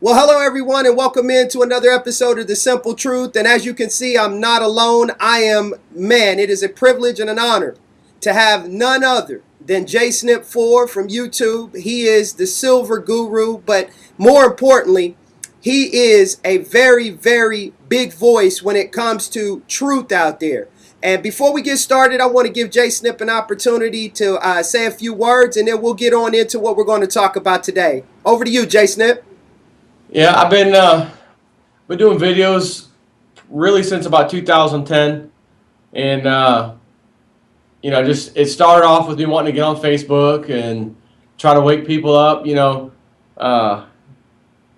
Well, hello everyone, and welcome into another episode of The Simple Truth. And as you can see, I'm not alone. It is a privilege and an honor to have none other than Jay Snip4 from YouTube. He is the silver guru, but more importantly, he is a very, very big voice when it comes to truth out there. And before we get started, I want to give Jay Snip an opportunity to say a few words, and then we'll get on into what we're going to talk about today. Over to you, Jay Snip. Yeah, I've been doing videos really since about 2010, and it started off with me wanting to get on Facebook and try to wake people up.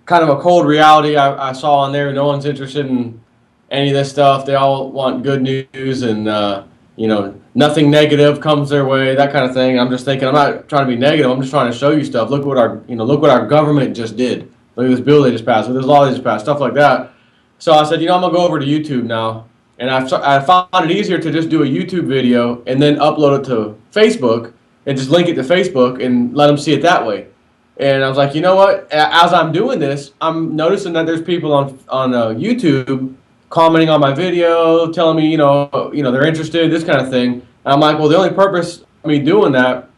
Kind of a cold reality I saw on there. No one's interested in any of this stuff. They all want good news, and nothing negative comes their way. That kind of thing. I'm just thinking, I'm not trying to be negative. I'm just trying to show you stuff. Look what our government just did. Look at this bill they just passed. Look at this law they just passed. Stuff like that. So I said, I'm gonna go over to YouTube now, and I found it easier to just do a YouTube video and then upload it to Facebook and just link it to Facebook and let them see it that way. And I was like, you know what? As I'm doing this, I'm noticing that there's people on YouTube commenting on my video, telling me, they're interested, this kind of thing. And I'm like, well, the only purpose of me doing that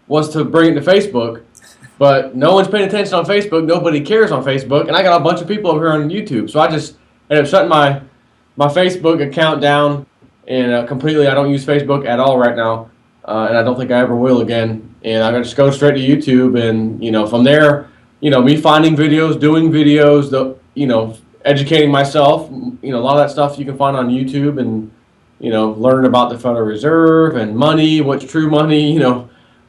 was to bring it to Facebook. But no one's paying attention on Facebook. Nobody cares on Facebook. And I got a bunch of people over here on YouTube. So I just ended up shutting my Facebook account down and completely. I don't use Facebook at all right now. And I don't think I ever will again. And I'm going to just go straight to YouTube. And, from there, me finding videos, doing videos, educating myself. A lot of that stuff you can find on YouTube and, learning about the Federal Reserve and money, what's true money,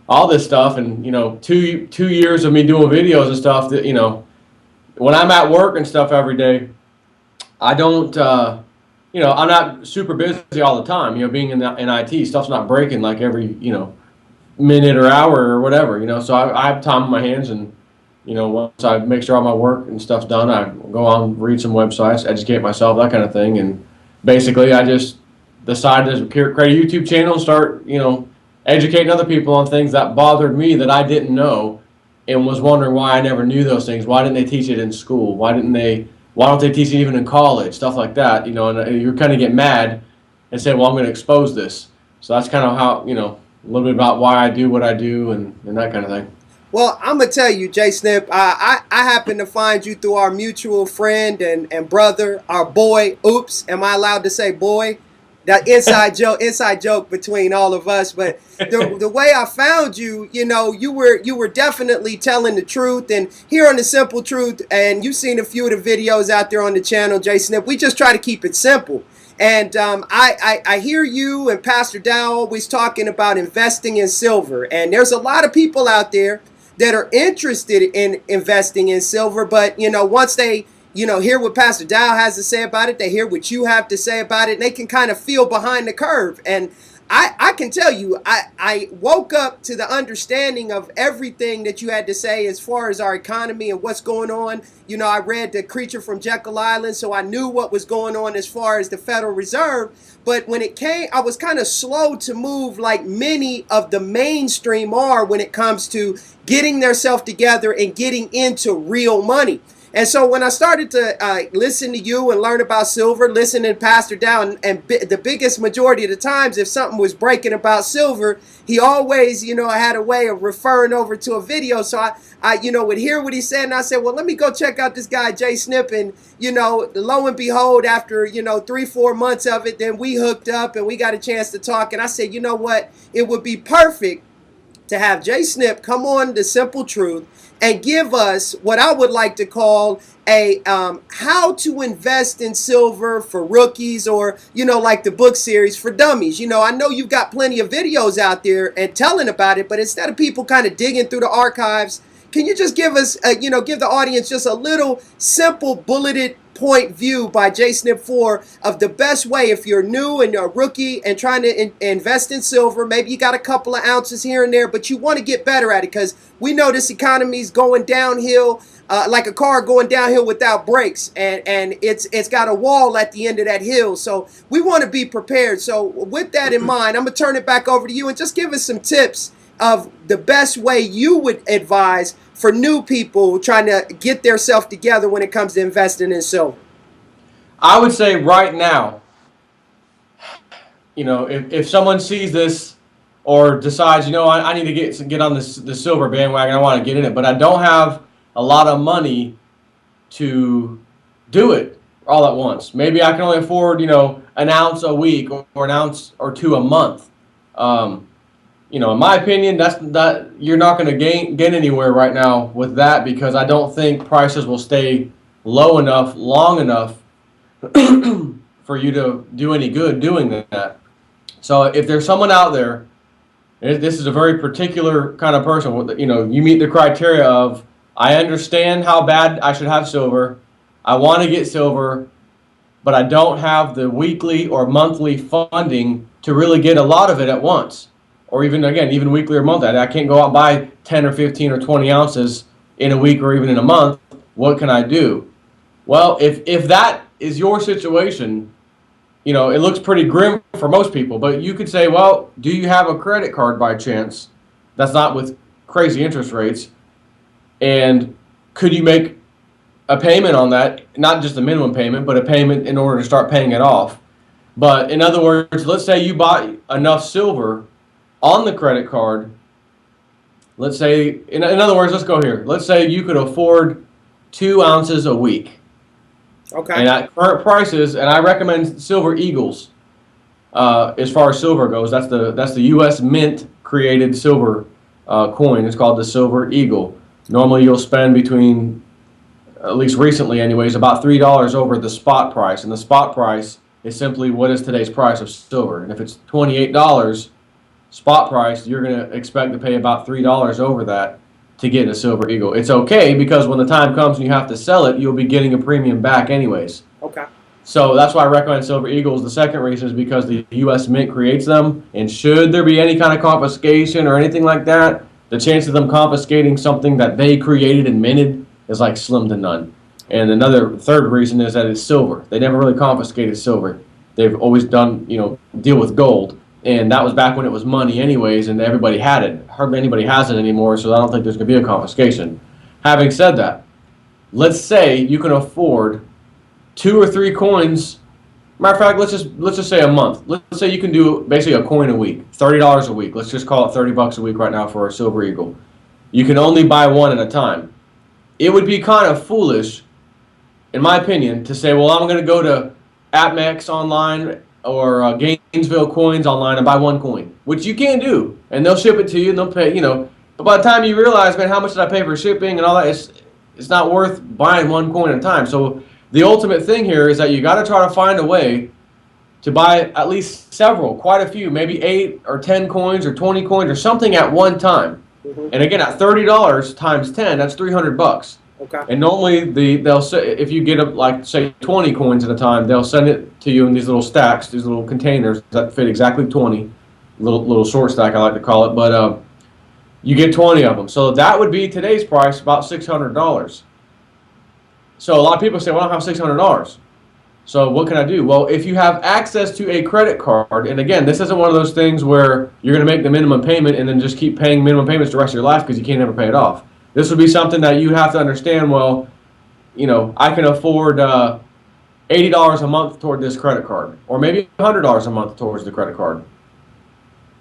all this stuff. And 2 years of me doing videos and stuff that when I'm at work and stuff every day, I don't I'm not super busy all the time. Being in IT, stuff's not breaking like every minute or hour or whatever. So I have time on my hands, and once I make sure all my work and stuff's done, I go on, read some websites, educate myself, that kind of thing. And basically I just decided to create a YouTube channel and start educating other people on things that bothered me that I didn't know, and was wondering why I never knew those things. Why didn't they teach it in school? Why don't they teach it even in college? Stuff like that, and you kind of get mad and say, well, I'm going to expose this. So that's kind of how, a little bit about why I do what I do and that kind of thing. Well, I'm going to tell you, Jay Snip, I happen to find you through our mutual friend and brother, our boy. Oops, am I allowed to say boy? That inside joke between all of us. But the way I found you, you were definitely telling the truth. And here on The Simple Truth, and you've seen a few of the videos out there on the channel, Jay Snip, we just try to keep it simple. And I hear you and Pastor Dow always talking about investing in silver. And there's a lot of people out there that are interested in investing in silver. But, once they hear what Pastor Dow has to say about it, they hear what you have to say about it, and they can kind of feel behind the curve. And I can tell you, I woke up to the understanding of everything that you had to say as far as our economy and what's going on. I read The Creature from Jekyll Island, so I knew what was going on as far as the Federal Reserve. But when it came, I was kind of slow to move, like many of the mainstream are when it comes to getting themselves together and getting into real money. And so when I started to listen to you and learn about silver, listen to Pastor Dow, and the biggest majority of the times, if something was breaking about silver, he always, had a way of referring over to a video. So I would hear what he said, and I said, well, let me go check out this guy, Jay Snip. And, lo and behold, after, 3-4 months of it, then we hooked up and we got a chance to talk. And I said, you know what? It would be perfect to have Jay Snip come on The Simple Truth and give us what I would like to call a how to invest in silver for rookies, or, like the book series for dummies. I know you've got plenty of videos out there and telling about it, but instead of people kind of digging through the archives, can you just give us, give the audience just a little simple bulleted point view by JSNIP4 of the best way if you're new and you're a rookie and trying to invest in silver. Maybe you got a couple of ounces here and there, but you want to get better at it, because we know this economy is going downhill like a car going downhill without brakes, and it's got a wall at the end of that hill. So we want to be prepared. So with that in mind, I'm gonna turn it back over to you and just give us some tips of the best way you would advise for new people trying to get their self together when it comes to investing in silver? I would say right now, if someone sees this or decides, I need to get on the silver bandwagon, I want to get in it, but I don't have a lot of money to do it all at once. Maybe I can only afford, an ounce a week or an ounce or two a month. In my opinion, that you're not going to get anywhere right now with that, because I don't think prices will stay low enough, long enough for you to do any good doing that. So if there's someone out there, this is a very particular kind of person, you meet the criteria of, I understand how bad I should have silver, I want to get silver, but I don't have the weekly or monthly funding to really get a lot of it at once. Or even weekly or monthly. I can't go out and buy 10 or 15 or 20 ounces in a week or even in a month. What can I do? Well, if that is your situation, it looks pretty grim for most people, but you could say, well, do you have a credit card by chance that's not with crazy interest rates? And could you make a payment on that, not just a minimum payment, but a payment in order to start paying it off? But in other words, let's say you bought enough silver on the credit card. Let's say, in other words, let's go here. Let's say you could afford 2 ounces a week. Okay. And at current prices, and I recommend Silver Eagles as far as silver goes. That's the U.S. Mint created silver coin. It's called the Silver Eagle. Normally you'll spend between, at least recently anyways, about $3 over the spot price. And the spot price is simply what is today's price of silver. And if it's $28 spot price, you're going to expect to pay about $3 over that to get a Silver Eagle. It's okay, because when the time comes and you have to sell it, you'll be getting a premium back anyways. Okay. So that's why I recommend Silver Eagles. The second reason is because the U.S. Mint creates them, and should there be any kind of confiscation or anything like that, the chance of them confiscating something that they created and minted is like slim to none. And third reason is that it's silver. They never really confiscated silver. They've always done, deal with gold. And that was back when it was money anyways, and everybody had it. Hardly anybody has it anymore, so I don't think there's going to be a confiscation. Having said that, let's say you can afford 2 or 3 coins. Matter of fact, let's just say a month. Let's say you can do basically a coin a week, $30 a week. Let's just call it $30 a week right now for a Silver Eagle. You can only buy one at a time. It would be kind of foolish, in my opinion, to say, well, I'm going to go to APMEX online or Gainesville Coins online and buy one coin, which you can do, and they'll ship it to you and they'll pay, but by the time you realize, man, how much did I pay for shipping and all that, it's not worth buying one coin at a time. So the ultimate thing here is that you got to try to find a way to buy at least several, quite a few, maybe 8 or 10 coins or 20 coins or something at one time. Mm-hmm. And again, at $30 times 10, that's $300. Okay. And normally they'll say, if you get like say 20 coins at a time, they'll send it to you in these little stacks, these little containers that fit exactly 20, little short stack I like to call it. But you get 20 of them, so that would be today's price about $600. So a lot of people say, well, I don't have $600. So what can I do? Well, if you have access to a credit card, and again, this isn't one of those things where you're going to make the minimum payment and then just keep paying minimum payments the rest of your life because you can't ever pay it off. This would be something that you have to understand, well, I can afford $80 a month toward this credit card, or maybe $100 a month towards the credit card.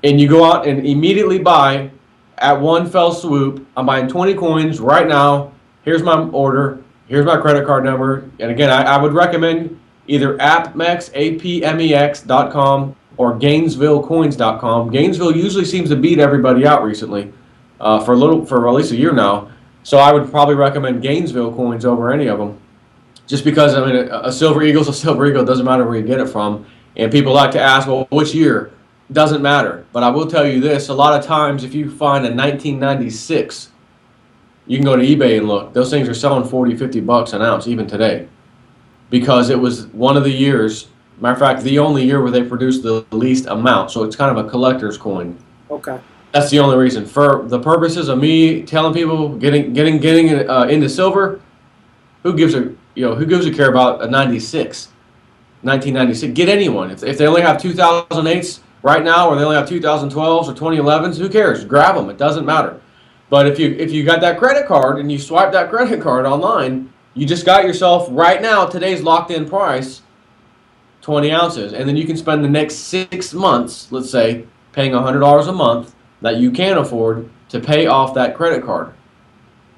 And you go out and immediately buy at one fell swoop. I'm buying 20 coins right now. Here's my order. Here's my credit card number. And again, I would recommend either APMEX, APMEX.com, or GainesvilleCoins.com. Gainesville usually seems to beat everybody out recently. For at least a year now. So I would probably recommend Gainesville Coins over any of them. Just because, a Silver Eagle's a Silver Eagle. It doesn't matter where you get it from. And people like to ask, well, which year? Doesn't matter. But I will tell you this, a lot of times if you find a 1996, you can go to eBay and look. Those things are selling $40, $50 an ounce even today. Because it was one of the years, matter of fact, the only year where they produced the least amount. So it's kind of a collector's coin. Okay. That's the only reason. For the purposes of me telling people getting into silver, who gives a care about a 96, 1996? Get anyone. If they only have 2008s Right now, where they only have 2012s or 2011s, who cares? Grab them. It doesn't matter. But if you got that credit card and you swipe that credit card online, you just got yourself right now today's locked-in price, 20 ounces, and then you can spend the next 6 months, let's say, paying $100 a month that you can afford to pay off that credit card.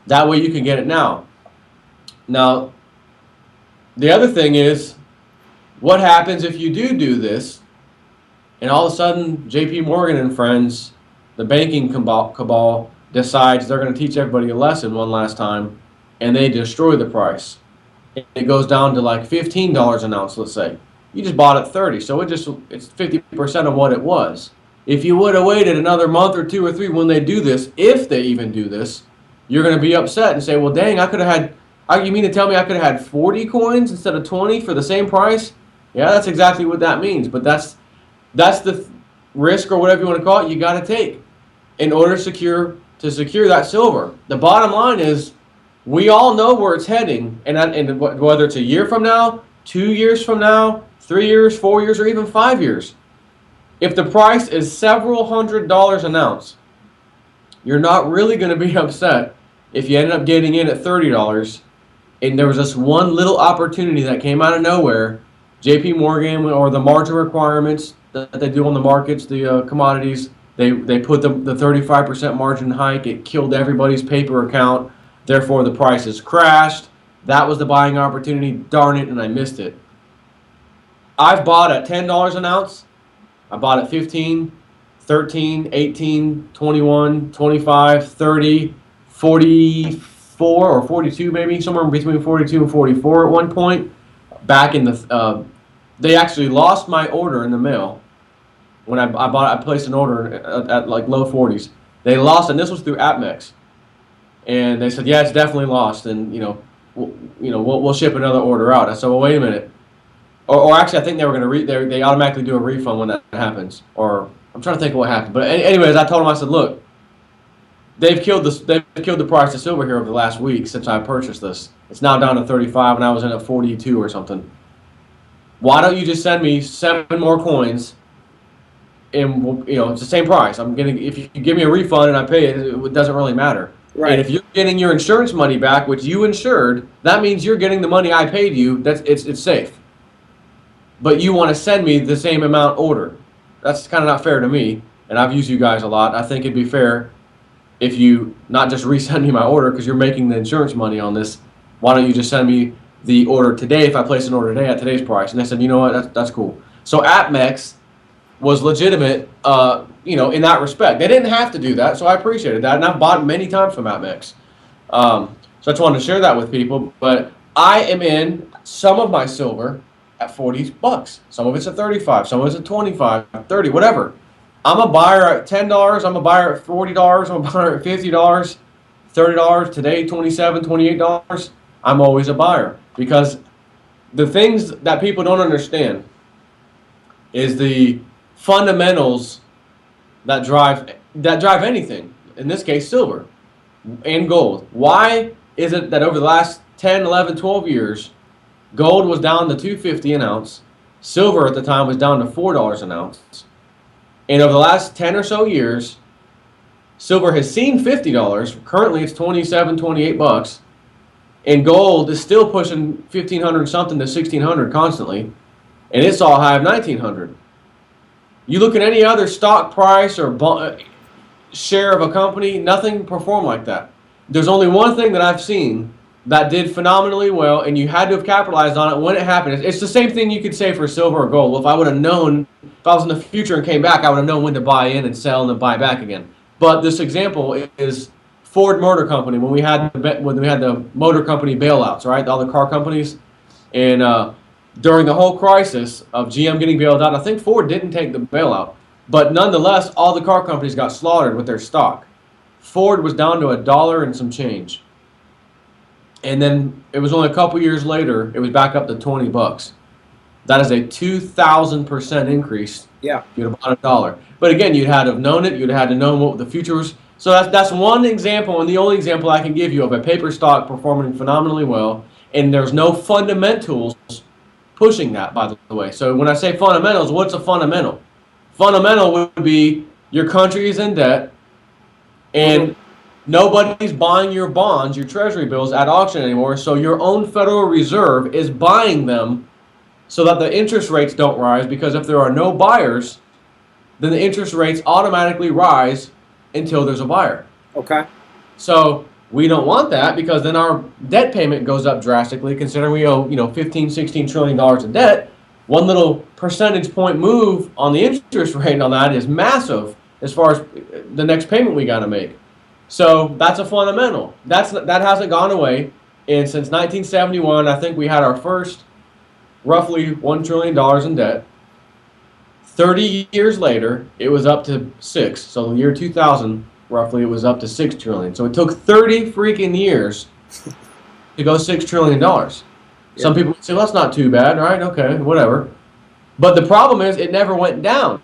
That way you can get it now. Now, the other thing is, what happens if you do this, and all of a sudden JP Morgan and friends, the banking cabal, decides they're going to teach everybody a lesson one last time, and they destroy the price. It goes down to like $15 an ounce, let's say. You just bought it 30, so it's 50% of what it was. If you would have waited another month or 2 or 3 when they do this, if they even do this, you're going to be upset and say, well, dang, I could have had, you mean to tell me I could have had 40 coins instead of 20 for the same price? Yeah, that's exactly what that means, but that's the risk, or whatever you want to call it, you got to take in order to secure that silver. The bottom line is, we all know where it's heading, and whether it's a year from now, 2 years from now, 3 years, 4 years, or even 5 years. If the price is several $100s an ounce, you're not really going to be upset if you ended up getting in at $30 and there was just one little opportunity that came out of nowhere. JP Morgan, or the margin requirements that they do on the markets, the commodities, they put the 35% margin hike. It killed everybody's paper account. Therefore, the prices crashed. That was the buying opportunity. Darn it, and I missed it. I've bought at $10 an ounce. I bought at 15, 13, 18, 21, 25, 30, 44 or 42 maybe, somewhere between 42 and 44 at one point. Back in the, they actually lost my order in the mail when I placed an order at like low 40s. They lost, and this was through AppMex. And they said, yeah, it's definitely lost, and we'll ship another order out. I said, well, wait a minute. Or actually, I think they were going to they automatically do a refund when that happens. Or I'm trying to think of what happened. But anyways, I told them, I said, look, they've killed the price of silver here over the last week since I purchased this. It's now down to 35, and I was in at 42 or something. Why don't you just send me 7 more coins? And it's the same price. If you give me a refund and I pay it, it doesn't really matter. Right. And if you're getting your insurance money back, which you insured, that means you're getting the money I paid you. It's safe. But you want to send me the same amount order. That's kind of not fair to me, and I've used you guys a lot. I think it'd be fair if you not just resend me my order, because you're making the insurance money on this. Why don't you just send me the order today if I place an order today at today's price? And they said, you know what, that's cool. So AppMex was legitimate, in that respect. They didn't have to do that, so I appreciated that, and I've bought many times from AppMex. So I just wanted to share that with people. But I am in some of my silver at $40. Some of it's at 35, some of it's at 25, 30, whatever. I'm a buyer at $10, I'm a buyer at $40, I'm a buyer at $50, $30, today $27, $28. I'm always a buyer, because the things that people don't understand is the fundamentals that drive anything. In this case, silver and gold. Why is it that over the last 10, 11, 12 years, gold was down to $2.50 an ounce, silver at the time was down to $4 an ounce, and over the last 10 or so years, silver has seen $50. Currently, it's 27, 28 bucks, and gold is still pushing 1,500 something to 1,600 constantly, and it's all high of 1,900. You look at any other stock price or share of a company, nothing performed like that. There's only one thing that I've seen that did phenomenally well, and you had to have capitalized on it when it happened. It's the same thing you could say for silver or gold. Well, if I would have known, if I was in the future and came back, I would have known when to buy in and sell and then buy back again. But this example is Ford Motor Company, when we had the motor company bailouts, right? All the car companies, and during the whole crisis of GM getting bailed out, I think Ford didn't take the bailout, but nonetheless, all the car companies got slaughtered with their stock. Ford was down to $1 and some change. And then it was only a couple years later, it was back up to 20 bucks. That is a 2,000% increase. Yeah. You'd have bought $1. But again, you'd had to have known it. You'd have had to know what the future was. So that's one example, and the only example I can give you of a paper stock performing phenomenally well. And there's no fundamentals pushing that, by the way. So when I say fundamentals, what's a fundamental? fundamental would be your country is in debt, and nobody's buying your bonds, your treasury bills at auction anymore, so your own Federal Reserve is buying them so that the interest rates don't rise, because if there are no buyers, then the interest rates automatically rise until there's a buyer. Okay. So we don't want that, because then our debt payment goes up drastically, considering we owe, 15, 16 trillion dollars in debt. One little percentage point move on the interest rate on that is massive as far as the next payment we got to make. So that's a fundamental. That hasn't gone away. And since 1971, I think we had our first roughly $1 trillion in debt. 30 years later, it was up to 6. So the year 2000, roughly, it was up to 6 trillion. So it took 30 freaking years to go $6 trillion. Some people say, well, that's not too bad, right? Okay, whatever. But the problem is, it never went down.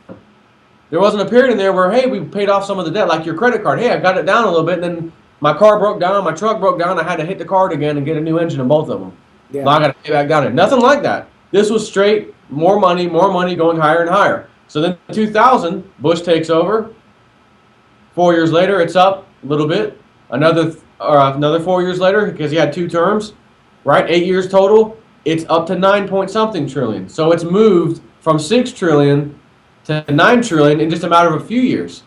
There wasn't a period in there where, hey, we paid off some of the debt, like your credit card. Hey, I got it down a little bit, and then my car broke down, my truck broke down, I had to hit the card again and get a new engine in both of them. Yeah. Now I got to pay back down it. Nothing like that. This was straight more money going higher and higher. So then 2000, Bush takes over. 4 years later, it's up a little bit. Another 4 years later, because he had 2 terms, right? 8 years total. It's up to 9 point something trillion. So it's moved from 6 trillion to 9 trillion in just a matter of a few years.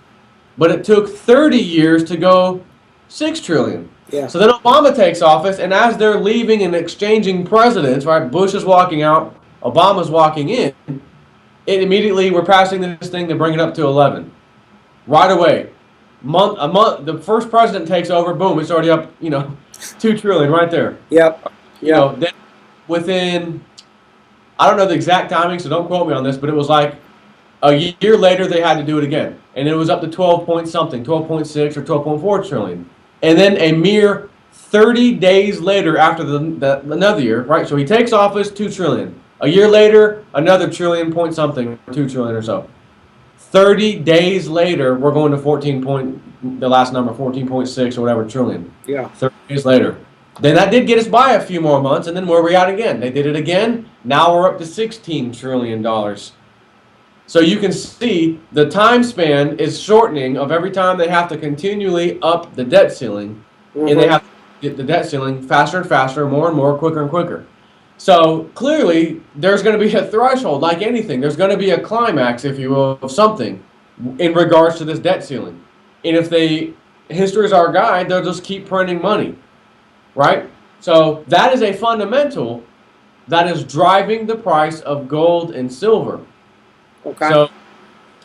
But it took 30 years to go 6 trillion. Yeah. So then Obama takes office, and as they're leaving and exchanging presidents, right? Bush is walking out, Obama's walking in. It immediately, we're passing this thing to bring it up to 11. Right away. A month, the first president takes over, boom, it's already up, 2 trillion right there. Yep. Then within, I don't know the exact timing, so don't quote me on this, but it was like a year later they had to do it again. And it was up to 12 point something, 12.6 or 12.4 trillion. And then a mere 30 days later after another year, right? So he takes office, 2 trillion. A year later, another trillion point something, 2 trillion or so. 30 days later, we're going to 14.6 or whatever trillion. Yeah. 30 days later. Then that did get us by a few more months, and then where are we at again? They did it again. Now we're up to $16 trillion. So you can see the time span is shortening of every time they have to continually up the debt ceiling, and they have to get the debt ceiling faster and faster, more and more, quicker and quicker. So clearly, there's going to be a threshold, like anything. There's going to be a climax, if you will, of something in regards to this debt ceiling. And if history is our guide, they'll just keep printing money, right? So that is a fundamental that is driving the price of gold and silver. Okay. So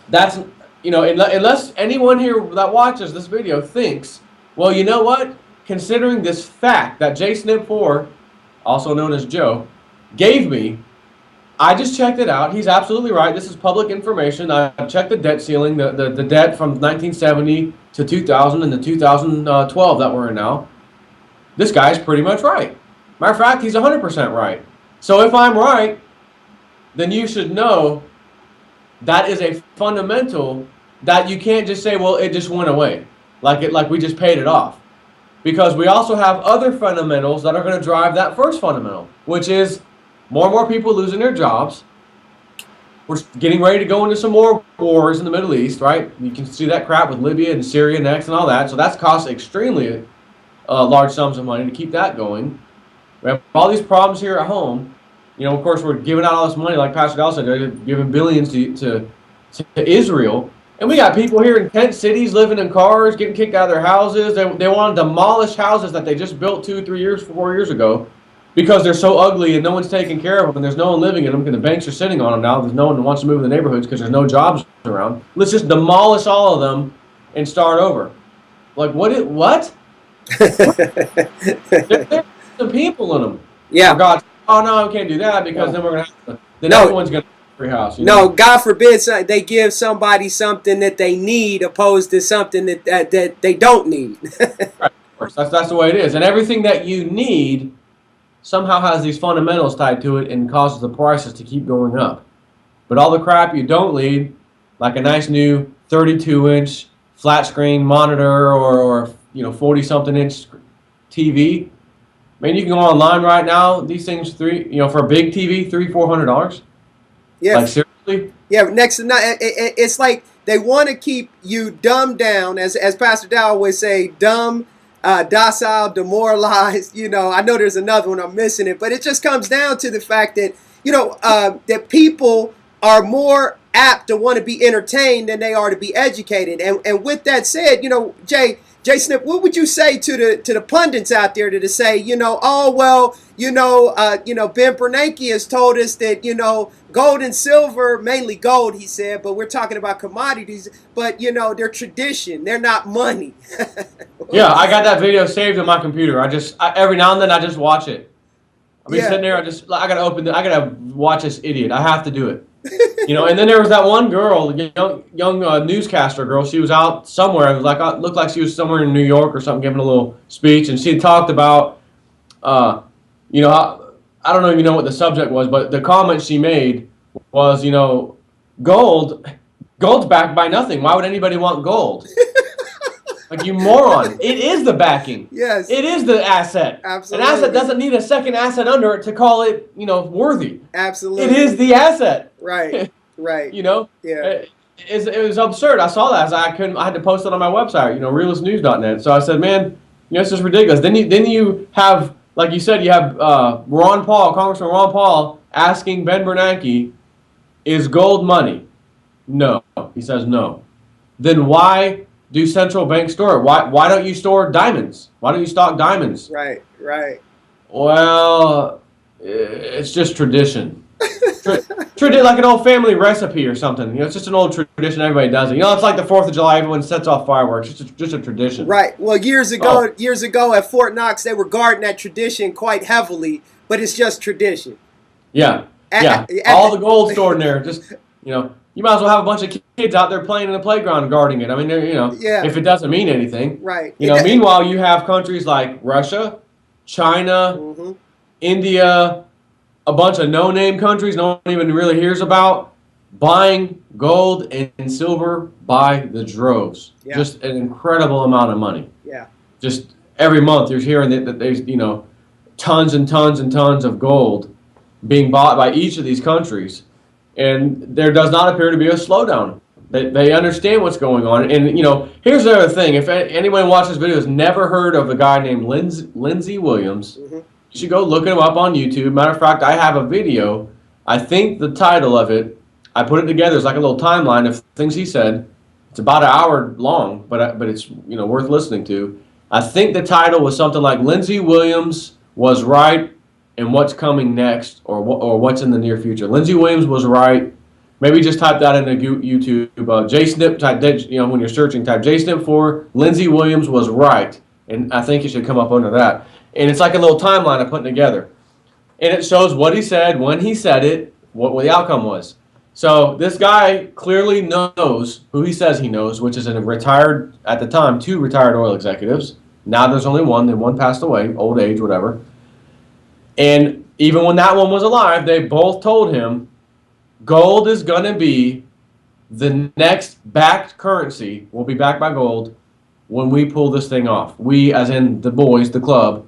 that's, unless anyone here that watches this video thinks, well, you know what? Considering this fact that JSNIP4, also known as Joe, gave me, I just checked it out. He's absolutely right. This is public information. I checked the debt ceiling, the debt from 1970 to 2000 and the 2012 that we're in now. This guy's pretty much right. Matter of fact, he's 100% right. So if I'm right, then you should know that is a fundamental that you can't just say, well, it just went away, like we just paid it off. Because we also have other fundamentals that are going to drive that first fundamental, which is more and more people losing their jobs. We're getting ready to go into some more wars in the Middle East, right? You can see that crap with Libya and Syria next and all that. So that's cost extremely large sums of money to keep that going. We have all these problems here at home. Of course, we're giving out all this money, like Pastor Dell said, they're giving billions to Israel. And we got people here in tent cities living in cars, getting kicked out of their houses. They want to demolish houses that they just built 2, 3 years, 4 years ago because they're so ugly and no one's taking care of them and there's no one living in them because the banks are sitting on them now. There's no one who wants to move in the neighborhoods because there's no jobs around. Let's just demolish all of them and start over. Like, what? There's some people in them. Yeah. For God, oh, no, I can't do that because then we're going to have to, then everyone's going to free house. No, God forbid they give somebody something that they need opposed to something that they don't need. Right, of course. That's the way it is. And everything that you need somehow has these fundamentals tied to it and causes the prices to keep going up. But all the crap you don't need, like a nice new 32-inch flat screen monitor or 40-something inch TV, man, you can go online right now. These things for a big TV, $300-$400. Yeah. Like seriously, Yeah, next to nothing. It's like they want to keep you dumbed down, as Pastor Dow always say, dumb, docile, demoralized. You know, I know there's another one, I'm missing it, but it just comes down to the fact that, you know, that people are more apt to want to be entertained than they are to be educated. And with that said, you know, Jay Snip, what would you say to the pundits out there to say, you know, oh well, you know, Ben Bernanke has told us that, you know, gold and silver, mainly gold, he said, but we're talking about commodities, but you know, they're tradition, they're not money. Yeah, I got that video saved on my computer. Every now and then I just watch it. I mean, sitting there, I gotta watch this idiot. I have to do it. You know, and then there was that one girl, young newscaster girl. She was out somewhere. It was like looked like she was somewhere in New York or something, giving a little speech, and she had talked about, you know, I don't even know what the subject was, but the comment she made was, you know, gold's backed by nothing. Why would anybody want gold? Like, you moron. It is the backing. Yes. It is the asset. Absolutely. An asset doesn't need a second asset under it to call it, you know, worthy. Absolutely. It is the asset. Right. Right. You know? Yeah. It was absurd. I saw that. I had to post it on my website, you know, realistnews.net. So I said, man, you know, it's just ridiculous. Then you have, like you said, you have Congressman Ron Paul asking Ben Bernanke, is gold money? No. He says no. Then why do central banks store it? Why don't you store diamonds? Why don't you stock diamonds? Right, right. Well, it's just tradition. Like an old family recipe or something. You know, it's just an old tradition. Everybody does it. You know, it's like the 4th of July. Everyone sets off fireworks. It's just a tradition. Right. Well, years ago at Fort Knox, they were guarding that tradition quite heavily, but it's just tradition. Yeah. All the gold stored in there. Just, you know, you might as well have a bunch of kids out there playing in the playground guarding it. I mean, you know, if it doesn't mean anything. Right. You know, meanwhile, you have countries like Russia, China, India, a bunch of no-name countries no one even really hears about, buying gold and silver by the droves. Yeah. Just an incredible amount of money. Yeah. Just every month you're hearing that there's, you know, tons and tons and tons of gold being bought by each of these countries. And there does not appear to be a slowdown. They understand what's going on. And, you know, here's the other thing. If anyone watches this video has never heard of a guy named Lindsay Williams, you should go look him up on YouTube. Matter of fact, I have a video. I think the title of it, I put it together. It's like a little timeline of things he said. It's about an hour long, but it's, you know, worth listening to. I think the title was something like Lindsay Williams was right and what's coming next, or what's in the near future. Lindsay Williams was right. Maybe just type that into YouTube. Jay Snip, you know, when you're searching, type JSNIP4. Lindsay Williams was right, and I think it should come up under that. And it's like a little timeline I put together, and it shows what he said, when he said it, what the outcome was. So this guy clearly knows who he says he knows, which is at the time, 2 retired oil executives. Now there's only one. Then one passed away, old age, whatever. And even when that one was alive, they both told him gold is going to be the next backed currency, will be backed by gold when we pull this thing off. We, as in the boys, the club,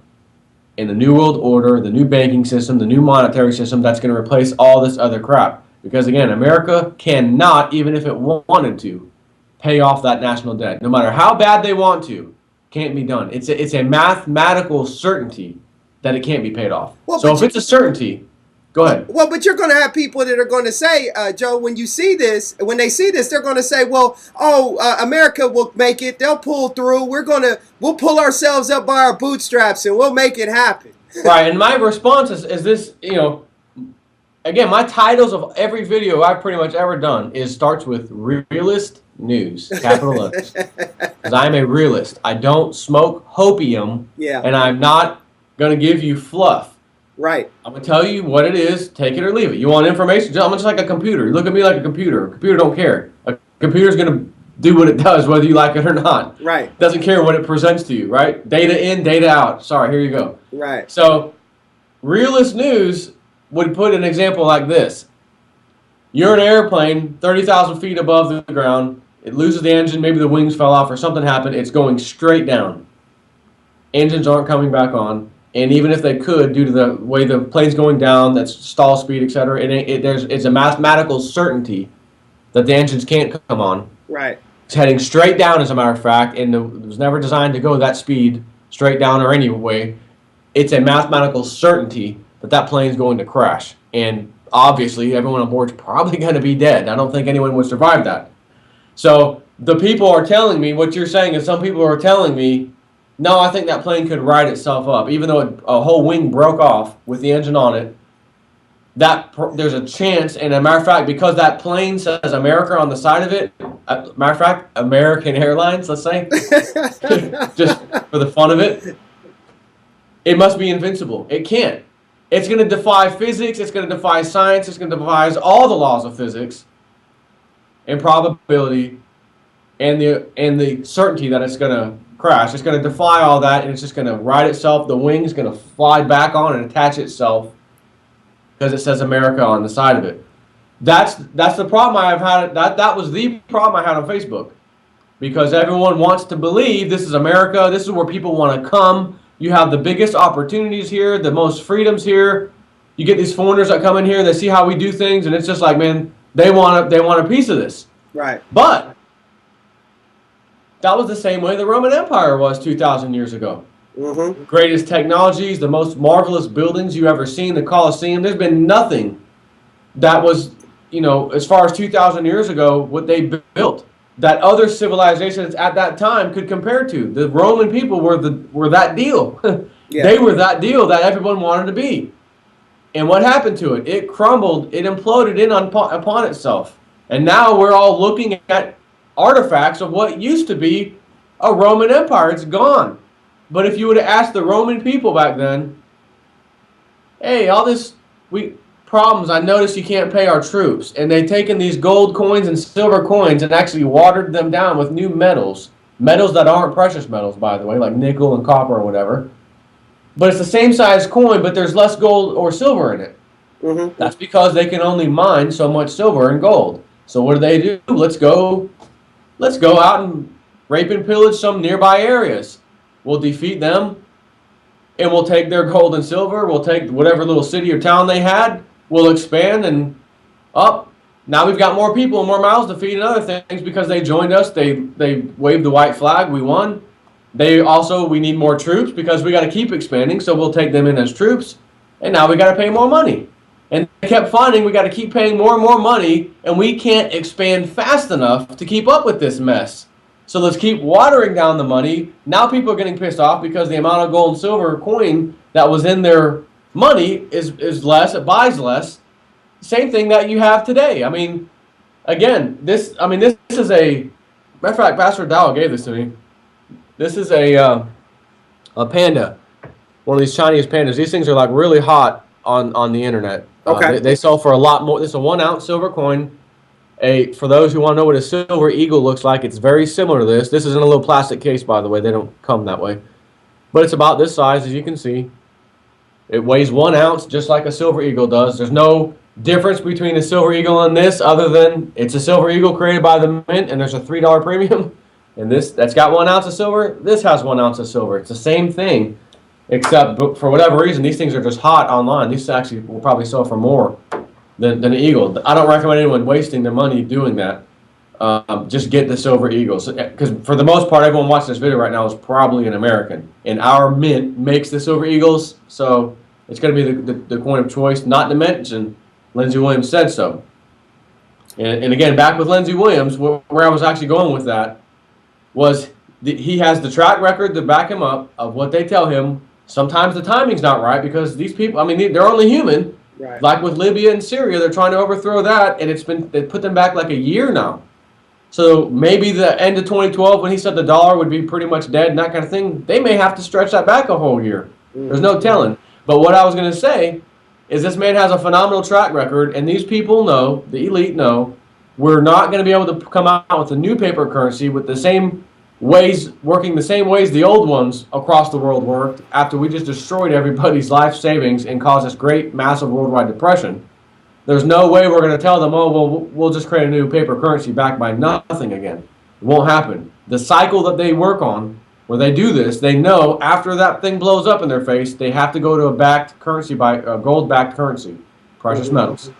in the New World Order, the new banking system, the new monetary system that's going to replace all this other crap. Because, again, America cannot, even if it wanted to, pay off that national debt. No matter how bad they want to, can't be done. It's a mathematical certainty that it can't be paid off. Well, so if it's a certainty, go ahead. Well, but you're going to have people that are going to say, Joe, when they see this, they're going to say, well, America will make it. They'll pull through. We'll pull ourselves up by our bootstraps and we'll make it happen. Right. And my response is this, you know, again, my titles of every video I've pretty much ever done starts with realist news, capital letters. Because I'm a realist. I don't smoke hopium. Yeah. And I'm not going to give you fluff. Right. I'm going to tell you what it is, take it or leave it. You want information? I'm just like a computer. You look at me like a computer. A computer don't care. A computer's going to do what it does, whether you like it or not. Right. Doesn't care what it presents to you, right? Data in, data out. Sorry, here you go. Right. So, realist news would put an example like this. You're in an airplane 30,000 feet above the ground. It loses the engine. Maybe the wings fell off or something happened. It's going straight down. Engines aren't coming back on. And even if they could, due to the way the plane's going down, that's stall speed, etc., it's a mathematical certainty that the engines can't come on. Right. It's heading straight down, as a matter of fact, and it was never designed to go that speed, straight down or any way. It's a mathematical certainty that that plane's going to crash. And obviously, everyone on board's probably going to be dead. I don't think anyone would survive that. So the people are telling me, what you're saying is some people are telling me, no, I think that plane could right itself up. Even though a whole wing broke off with the engine on it, there's a chance, and a matter of fact, because that plane says America on the side of it, matter of fact, American Airlines, let's say, just for the fun of it, it must be invincible. It can't. It's going to defy physics, it's going to defy science, it's going to defy all the laws of physics and probability and the certainty that it's going to crash. It's going to defy all that, and it's just going to right itself. The wing's going to fly back on and attach itself because it says America on the side of it. That's the problem I've had. That was the problem I had on Facebook, because everyone wants to believe this is America. This is where people want to come. You have the biggest opportunities here, the most freedoms here. You get these foreigners that come in here, they see how we do things, and it's just like, man, they want a piece of this. Right. But that was the same way the Roman Empire was 2,000 years ago. Mm-hmm. Greatest technologies, the most marvelous buildings you ever seen, the Colosseum. There's been nothing that was, as far as 2,000 years ago, what they built that other civilizations at that time could compare to. The Roman people were that deal. Yeah. They were that deal that everyone wanted to be. And what happened to it? It crumbled. It imploded in upon itself. And now we're all looking at artifacts of what used to be a Roman Empire. It's gone. But if you would have asked the Roman people back then, hey, all this problems, I noticed you can't pay our troops. And they'd taken these gold coins and silver coins and actually watered them down with new metals. Metals that aren't precious metals, by the way, like nickel and copper or whatever. But it's the same size coin, but there's less gold or silver in it. Mm-hmm. That's because they can only mine so much silver and gold. So what do? Let's go out and rape and pillage some nearby areas. We'll defeat them, and we'll take their gold and silver. We'll take whatever little city or town they had. We'll expand, and now we've got more people and more mouths to feed and other things because they joined us. They waved the white flag. We won. We need more troops because we got to keep expanding, so we'll take them in as troops. And now we got to pay more money. And they kept finding we got to keep paying more and more money, and we can't expand fast enough to keep up with this mess. So let's keep watering down the money. Now people are getting pissed off because the amount of gold and silver coin that was in their money is less. It buys less. Same thing that you have today. I mean, again, this is a matter of fact. Pastor Dow gave this to me. This is a panda, one of these Chinese pandas. These things are like really hot on the internet. Okay. They sell for a lot more. This is a 1 ounce silver coin. For those who want to know what a silver eagle looks like, it's very similar to this. This is in a little plastic case, by the way. They don't come that way. But it's about this size, as you can see. It weighs 1 ounce, just like a silver eagle does. There's no difference between a silver eagle and this, other than it's a silver eagle created by the mint, and there's a $3 premium. And that's got 1 ounce of silver. This has 1 ounce of silver. It's the same thing, except for whatever reason, these things are just hot online. These actually will probably sell for more than an eagle. I don't recommend anyone wasting their money doing that. Just get the silver eagles, because for the most part, everyone watching this video right now is probably an American, and our mint makes the silver eagles, so it's going to be the coin of choice. Not to mention, Lindsay Williams said so. And again, back with Lindsay Williams, where I was actually going with that was he has the track record to back him up of what they tell him. Sometimes the timing's not right because these people, they're only human. Right. Like with Libya and Syria, they're trying to overthrow that, and they put them back like a year now. So maybe the end of 2012, when he said the dollar would be pretty much dead and that kind of thing, they may have to stretch that back a whole year. Mm-hmm. There's no telling. But what I was going to say is this man has a phenomenal track record, and these people know, the elite know, we're not going to be able to come out with a new paper currency with the same ways, working the same ways the old ones across the world worked after we just destroyed everybody's life savings and caused this great, massive worldwide depression. There's no way we're going to tell them, we'll just create a new paper currency backed by nothing again. It won't happen. The cycle that they work on where they do this, they know after that thing blows up in their face, they have to go to a backed currency, by gold-backed currency, precious metals.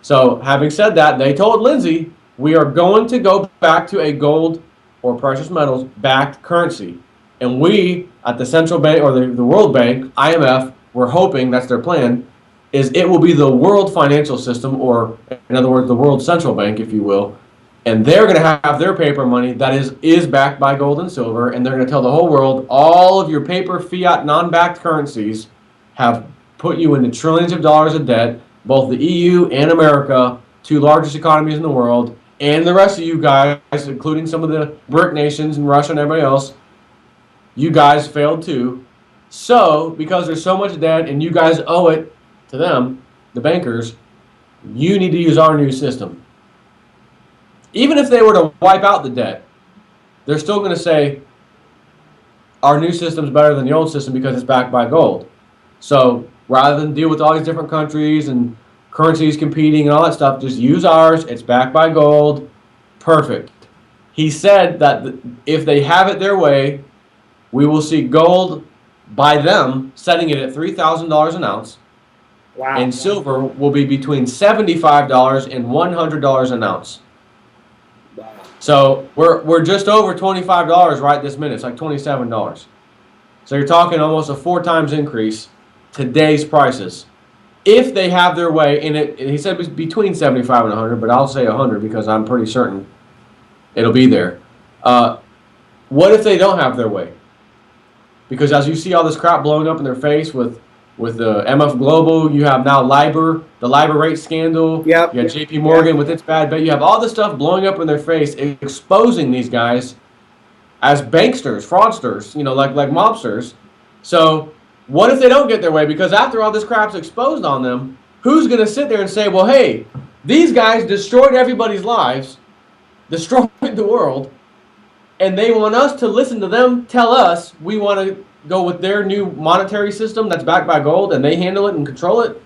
So having said that, they told Lindsay, we are going to go back to a gold or precious metals backed currency. And we, at the central bank or the World Bank, IMF, we're hoping, that's their plan, is it will be the world financial system, or in other words, the world central bank, if you will. And they're going to have their paper money that is backed by gold and silver, and they're going to tell the whole world, all of your paper, fiat, non-backed currencies have put you into trillions of dollars of debt, both the EU and America, two largest economies in the world, and the rest of you guys, including some of the BRIC nations and Russia and everybody else, you guys failed too. So, because there's so much debt and you guys owe it to them, the bankers, you need to use our new system. Even if they were to wipe out the debt, they're still going to say our new system is better than the old system because it's backed by gold. So rather than deal with all these different countries and currencies competing and all that stuff, just use ours. It's backed by gold. Perfect. He said that if they have it their way, we will see gold by them setting it at $3,000 an ounce. Wow. And silver will be between $75 and $100 an ounce. Wow. So we're just over $25 right this minute. It's like $27. So you're talking almost a 4 times increase today's prices. If they have their way, and he said it was between 75 and 100, but I'll say 100 because I'm pretty certain it'll be there. What if they don't have their way? Because as you see all this crap blowing up in their face with the MF Global, you have now LIBOR, the LIBOR rate scandal. Yep. You have JP Morgan with its bad bet. You have all this stuff blowing up in their face, exposing these guys as banksters, fraudsters, like mobsters. So what if they don't get their way? Because after all this crap's exposed on them, who's going to sit there and say, well, hey, these guys destroyed everybody's lives, destroyed the world, and they want us to listen to them tell us we want to go with their new monetary system that's backed by gold and they handle it and control it?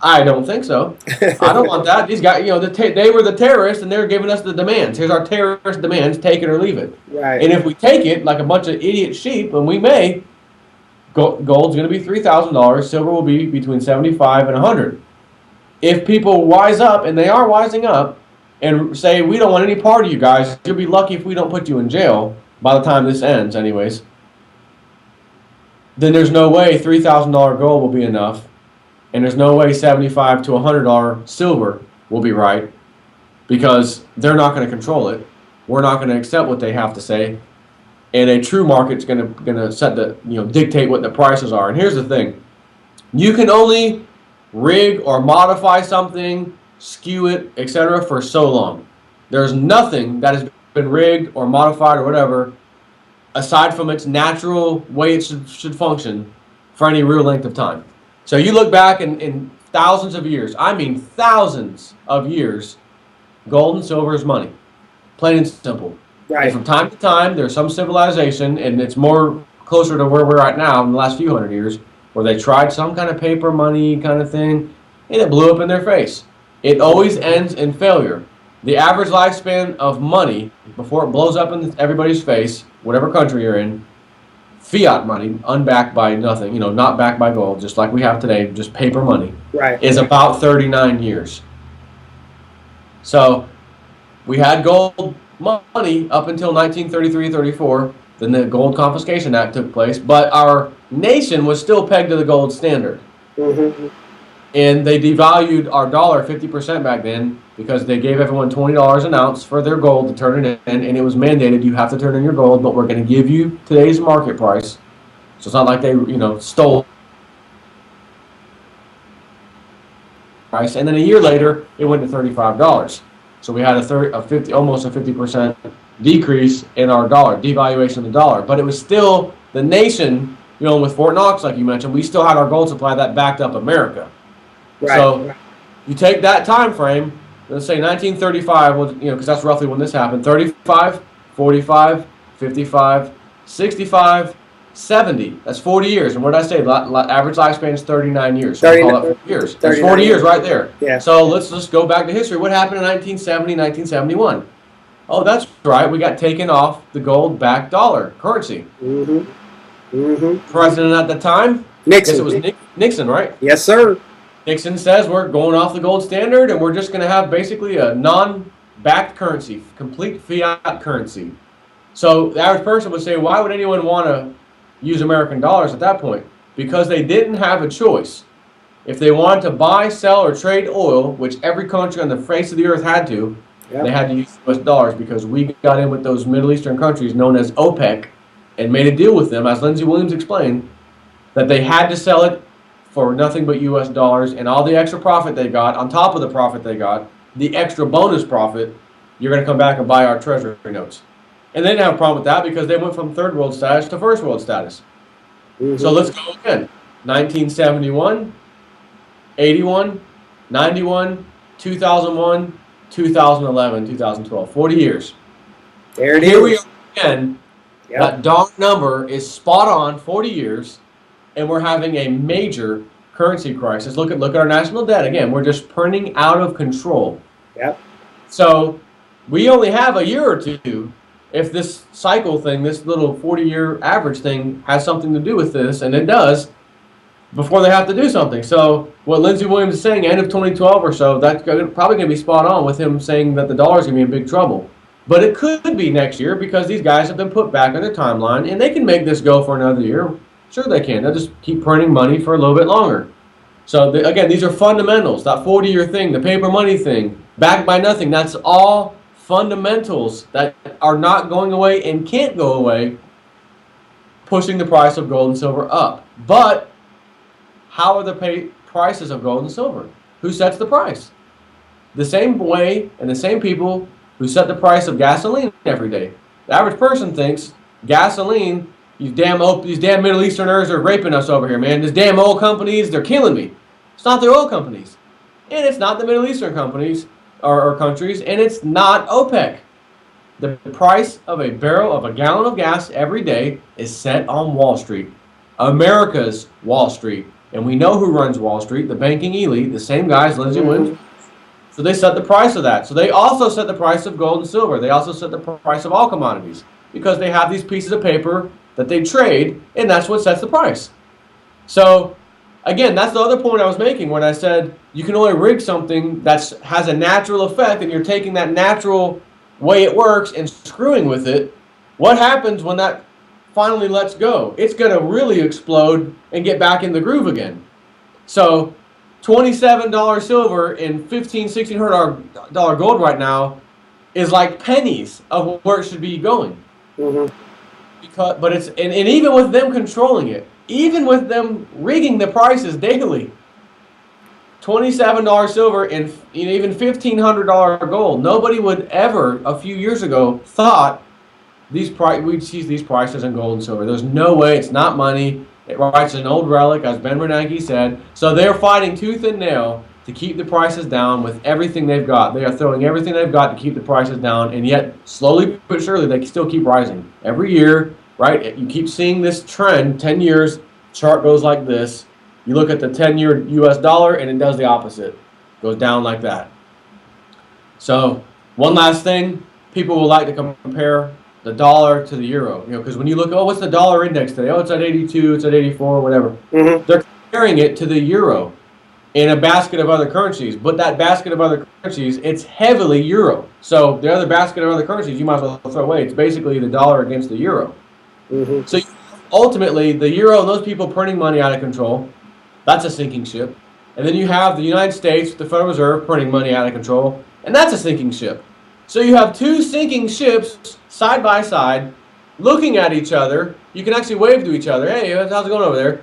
I don't think so. I don't want that. These guys, they were the terrorists and they're giving us the demands. Here's our terrorist demands, take it or leave it. Right. And if we take it like a bunch of idiot sheep, and we may, gold's going to be $3,000, silver will be between 75 and 100. If people wise up, and they are wising up, and say, we don't want any part of you guys, you'll be lucky if we don't put you in jail by the time this ends anyways, then there's no way $3,000 gold will be enough, and there's no way $75 to $100 silver will be right, because they're not going to control it. We're not going to accept what they have to say, and a true market's going to set the dictate what the prices are. And here's the thing: you can only rig or modify something, skew it, etc. for so long. There's nothing that has been rigged or modified or whatever, aside from its natural way it should function, for any real length of time. So you look back in thousands of years, I mean thousands of years, gold and silver is money. Plain and simple. Right. And from time to time, there's some civilization, and it's more closer to where we're at now in the last few hundred years, where they tried some kind of paper money kind of thing, and it blew up in their face. It always ends in failure. The average lifespan of money, before it blows up in everybody's face, whatever country you're in, fiat money, unbacked by nothing, not backed by gold, just like we have today, just paper money, right, is about 39 years. So we had gold money up until 1933-34, then the Gold Confiscation Act took place, but our nation was still pegged to the gold standard. Mm-hmm. And they devalued our dollar 50% back then because they gave everyone $20 an ounce for their gold to turn it in, and it was mandated you have to turn in your gold, but we're going to give you today's market price. So it's not like they, stole price. And then a year later, it went to $35. So we had almost a 50% decrease in our dollar, devaluation of the dollar. But it was still the nation, with Fort Knox, like you mentioned, we still had our gold supply that backed up America. right. So you take that time frame, let's say 1935, because that's roughly when this happened, 35, 45, 55, 65, 70. That's 40 years. And what did I say? Average lifespan is 39 years. So we call that 40 years. That's 40 years right there. Yeah. So let's just go back to history. What happened in 1970, 1971? Oh, that's right. We got taken off the gold-backed dollar currency. President at the time, Nixon. I guess it was Nixon, right? Yes, sir. Nixon says we're going off the gold standard and we're just going to have basically a non-backed currency, complete fiat currency. So the average person would say, why would anyone want to use American dollars at that point? Because they didn't have a choice. If they wanted to buy, sell, or trade oil, which every country on the face of the earth had to, they had to use US dollars, because we got in with those Middle Eastern countries known as OPEC and made a deal with them, as Lindsay Williams explained, that they had to sell it for nothing but US dollars, and all the extra profit they got, on top of the profit they got, the extra bonus profit, you're going to come back and buy our treasury notes. And they didn't have a problem with that because they went from third world status to first world status. So let's go again. 1971, 81, 91, 2001, 2011, 2012. 40 years. There it is. Here we are again. That dark number is spot on, 40 years, and we're having a major currency crisis. Look at our national debt. Again, we're just printing out of control. So we only have a year or two if this cycle thing, this little 40-year average thing has something to do with this, and it does, before they have to do something. So what Lindsay Williams is saying, end of 2012 or so, that's probably going to be spot on with him saying that the dollar's going to be in big trouble. But it could be next year because these guys have been put back on their timeline, and they can make this go for another year. Sure they can. They'll just keep printing money for a little bit longer. So again, these are fundamentals. That 40-year thing, the paper money thing, backed by nothing, that's all fundamentals that are not going away and can't go away, pushing the price of gold and silver up. But how are the prices of gold and silver? Who sets the price? The same way and the same people who set the price of gasoline every day. The average person thinks gasoline, these damn Middle Easterners are raping us over here, man. These damn oil companies, they're killing me. It's not the oil companies. And it's not the Middle Eastern companies or countries, and it's not OPEC. The price of a gallon of gas every day is set on Wall Street. America's Wall Street. And we know who runs Wall Street, the banking elite, the same guys, Lindsay Williams. So they set the price of that. So they also set the price of gold and silver. They also set the price of all commodities because they have these pieces of paper that they trade, and that's what sets the price. So again, that's the other point I was making when I said you can only rig something that has a natural effect, and you're taking that natural way it works and screwing with it. What happens when that finally lets go? It's going to really explode and get back in the groove again. So $27 silver and $1,600 gold right now is like pennies of where it should be going. But it's and even with them controlling it, even with them rigging the prices daily, $27 silver and even $1,500 gold. Nobody would ever a few years ago thought we'd see these prices in gold and silver. There's no way. It's not money. It writes an old relic, as Ben Bernanke said. So they're fighting tooth and nail to keep the prices down with everything they've got. They are throwing everything they've got to keep the prices down, and yet slowly but surely they still keep rising. Every year, right? You keep seeing this trend. 10 years, chart goes like this. You look at the 10-year US dollar, and it does the opposite. It goes down like that. So one last thing, people will like to compare the dollar to the euro, because when you look, what's the dollar index today? Oh, it's at 82, it's at 84, whatever. They're comparing it to the euro in a basket of other currencies, but that basket of other currencies, it's heavily euro. So the other basket of other currencies, you might as well throw away. It's basically the dollar against the euro. So ultimately, the euro and those people printing money out of control, that's a sinking ship. And then you have the United States, the Federal Reserve, printing money out of control, and that's a sinking ship. So you have two sinking ships side by side, looking at each other. You can actually wave to each other. Hey, how's it going over there?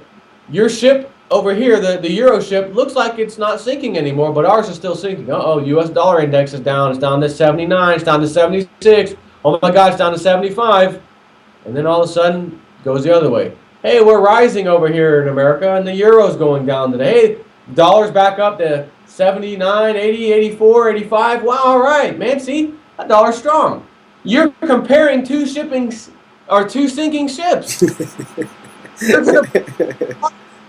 Your ship over here, the Euro ship, looks like it's not sinking anymore, but ours is still sinking. U.S. dollar index is down. It's down to 79. It's down to 76. Oh my God, it's down to 75. And then all of a sudden, it goes the other way. Hey, we're rising over here in America, and the Euro's going down today. Hey, dollar's back up to 79, 80, 84, 85. Wow, all right, man. See, that dollar's strong. You're comparing two sinking ships.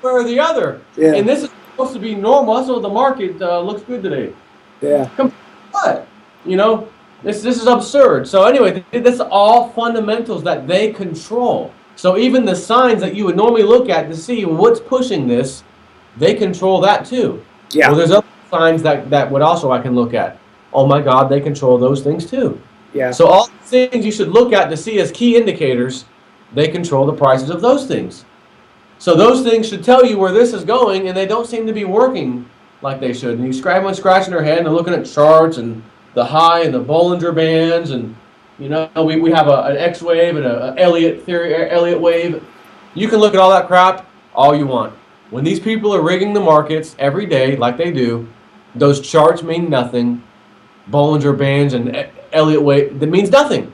One or the other. Yeah. And this is supposed to be normal. That's what the market looks good today. Yeah. What? This is absurd. So anyway, this is all fundamentals that they control. So even the signs that you would normally look at to see what's pushing this, they control that too. Yeah. Well, there's other signs that would also I can look at. Oh my God, they control those things too. Yeah. So all the things you should look at to see as key indicators, they control the prices of those things. So those things should tell you where this is going, and they don't seem to be working like they should. And you everyone's scratching their head and looking at charts and the high and the Bollinger Bands, and we have an X wave and a Elliott wave. You can look at all that crap all you want. When these people are rigging the markets every day like they do, those charts mean nothing. Bollinger Bands and Elliott wave, that means nothing.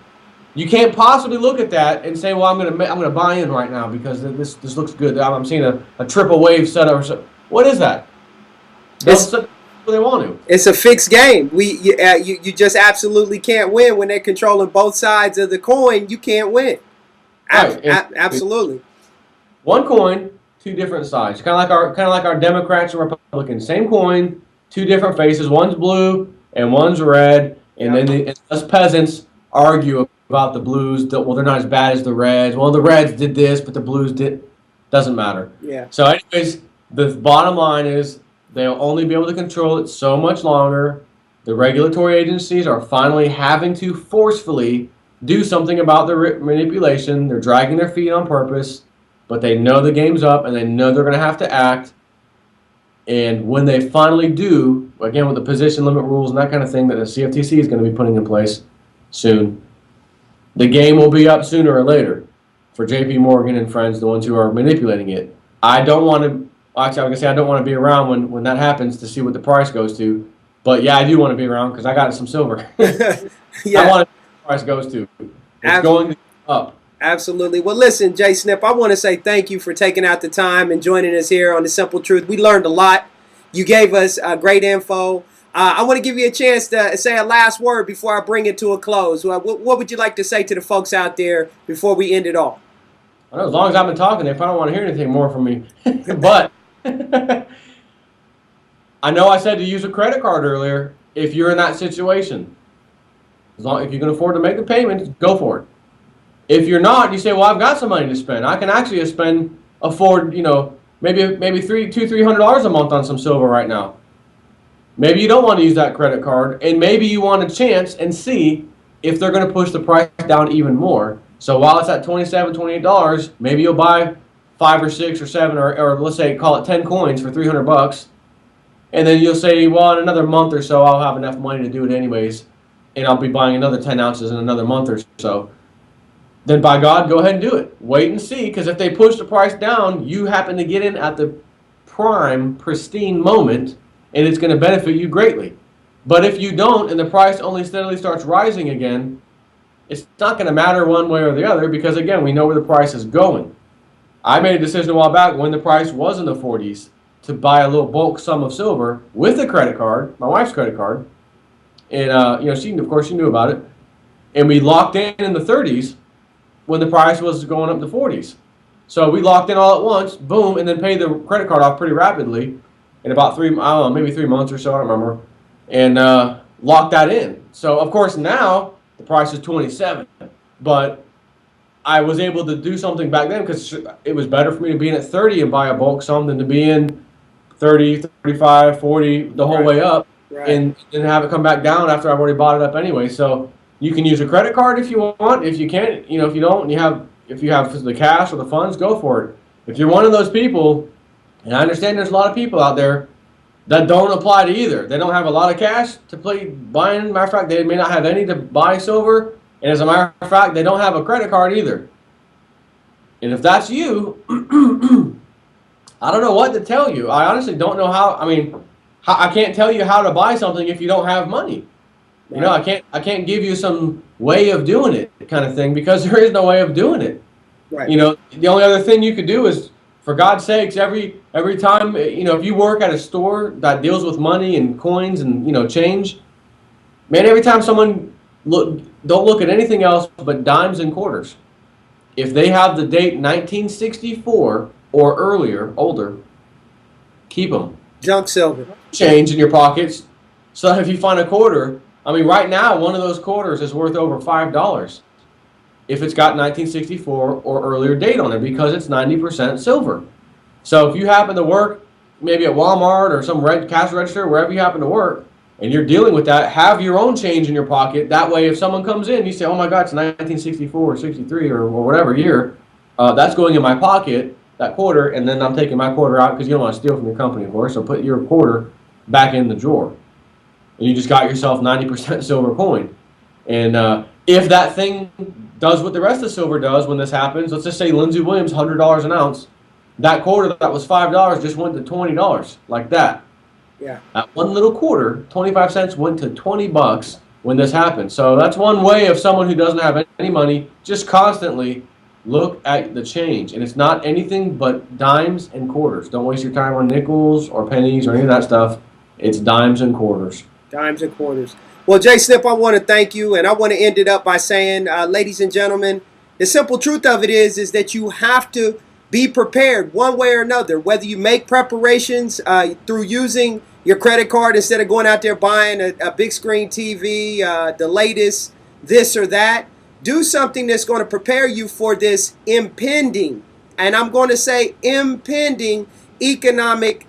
You can't possibly look at that and say, well, I'm gonna buy in right now because this looks good. I'm seeing a triple wave setup. What is that? That's what they want to. It's a fixed game. You just absolutely can't win when they're controlling both sides of the coin. You can't win. Right. Absolutely. One coin, two different sides. Kind of like our Democrats and Republicans. Same coin, two different faces. One's blue and one's red. And then us peasants argue about the blues. Well, they're not as bad as the reds. Well, the reds did this, but the blues did. Doesn't matter. Yeah. So, anyways, the bottom line is they'll only be able to control it so much longer. The regulatory agencies are finally having to forcefully do something about the manipulation. They're dragging their feet on purpose, but they know the game's up and they know they're going to have to act. And when they finally do, again with the position limit rules and that kind of thing that the CFTC is going to be putting in place soon, the game will be up sooner or later for JP Morgan and friends, the ones who are manipulating it. I don't want to, actually I was going to say I don't want to be around when that happens to see what the price goes to. But yeah, I do want to be around because I got some silver. Yeah. I want to see what the price goes to. It's going up. Absolutely. Well, listen, Jay Snip, I want to say thank you for taking out the time and joining us here on The Simple Truth. We learned a lot. You gave us great info. I want to give you a chance to say a last word before I bring it to a close. What would you like to say to the folks out there before we end it all? I know, as long as I've been talking, they probably don't want to hear anything more from me. But I know I said to use a credit card earlier if you're in that situation. If you can afford to make the payments, go for it. If you're not, you say, well, I've got some money to spend. I can actually afford, maybe $300 a month on some silver right now. Maybe you don't want to use that credit card, and maybe you want a chance and see if they're going to push the price down even more. So while it's at $27, $28, maybe you'll buy 5 or 6 or 7 or let's say call it 10 coins for $300, and then you'll say, well, in another month or so, I'll have enough money to do it anyways, and I'll be buying another 10 ounces in another month or so. Then by God, go ahead and do it. Wait and see, because if they push the price down, you happen to get in at the pristine moment, and it's going to benefit you greatly. But if you don't, and the price only steadily starts rising again, it's not going to matter one way or the other, because again, we know where the price is going. I made a decision a while back when the price was in the 40s to buy a little bulk sum of silver with a credit card, my wife's credit card, and she knew about it, and we locked in the 30s. When the price was going up to 40s. So we locked in all at once, boom, and then paid the credit card off pretty rapidly in about maybe 3 months or so, I don't remember, and locked that in. So, of course, now the price is 27, but I was able to do something back then because it was better for me to be in at 30 and buy a bulk sum than to be in 30, 35, 40, the whole way up, and have it come back down after I've already bought it up anyway. So you can use a credit card if you want. If you can't, if you don't, and if you have the cash or the funds, go for it. If you're one of those people, and I understand there's a lot of people out there that don't apply to either. They don't have a lot of cash to play buying. Matter of fact, they may not have any to buy silver. And as a matter of fact, they don't have a credit card either. And if that's you, I don't know what to tell you. I honestly don't know how. I can't tell you how to buy something if you don't have money. Right. I can't give you some way of doing it kind of thing because there is no way of doing it. Right. The only other thing you could do is, for God's sakes, every time, if you work at a store that deals with money and coins and, change, man, every time someone don't look at anything else but dimes and quarters. If they have the date 1964 or earlier, older, keep them. Junk silver. Change in your pockets. So if you find a quarter, I mean, right now, one of those quarters is worth over $5 if it's got 1964 or earlier date on it because it's 90% silver. So if you happen to work maybe at Walmart or some cash register, wherever you happen to work, and you're dealing with that, have your own change in your pocket. That way, if someone comes in, you say, oh my God, it's 1964 or 63 or whatever year, that's going in my pocket, that quarter, and then I'm taking my quarter out because you don't want to steal from your company, of course, so put your quarter back in the drawer. And you just got yourself 90% silver coin. And if that thing does what the rest of silver does when this happens, let's just say Lindsay Williams, $100 an ounce, that quarter that was $5 just went to $20, like that. Yeah. That one little quarter, 25 cents, went to $20 when this happened. So that's one way of someone who doesn't have any money, just constantly look at the change. And it's not anything but dimes and quarters. Don't waste your time on nickels or pennies or any of that stuff. It's dimes and quarters. Dimes and quarters. Well, Jay Snip, I want to thank you, and I want to end it up by saying, ladies and gentlemen, the simple truth of it is that you have to be prepared one way or another, whether you make preparations through using your credit card instead of going out there buying a big screen TV, the latest this or that. Do something that's going to prepare you for this impending, and I'm going to say impending, economic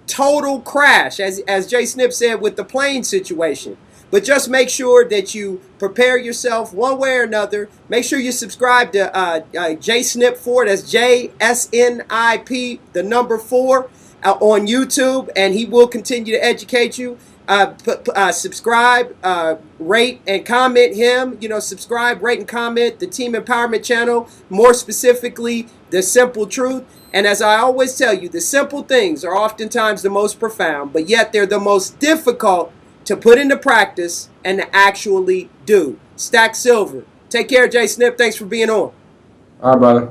total crash, as Jay Snip said with the plane situation. But just make sure that you prepare yourself one way or another. Make sure you subscribe to JSNIP4. That's JSNIP, the number 4, on YouTube, and he will continue to educate you. Subscribe, rate, and comment him. You know, subscribe, rate, and comment the Team Empowerment channel, more specifically, The Simple Truth. And as I always tell you, the simple things are oftentimes the most profound, but yet they're the most difficult to put into practice and to actually do. Stack silver. Take care, Jay Snip. Thanks for being on. All right, brother.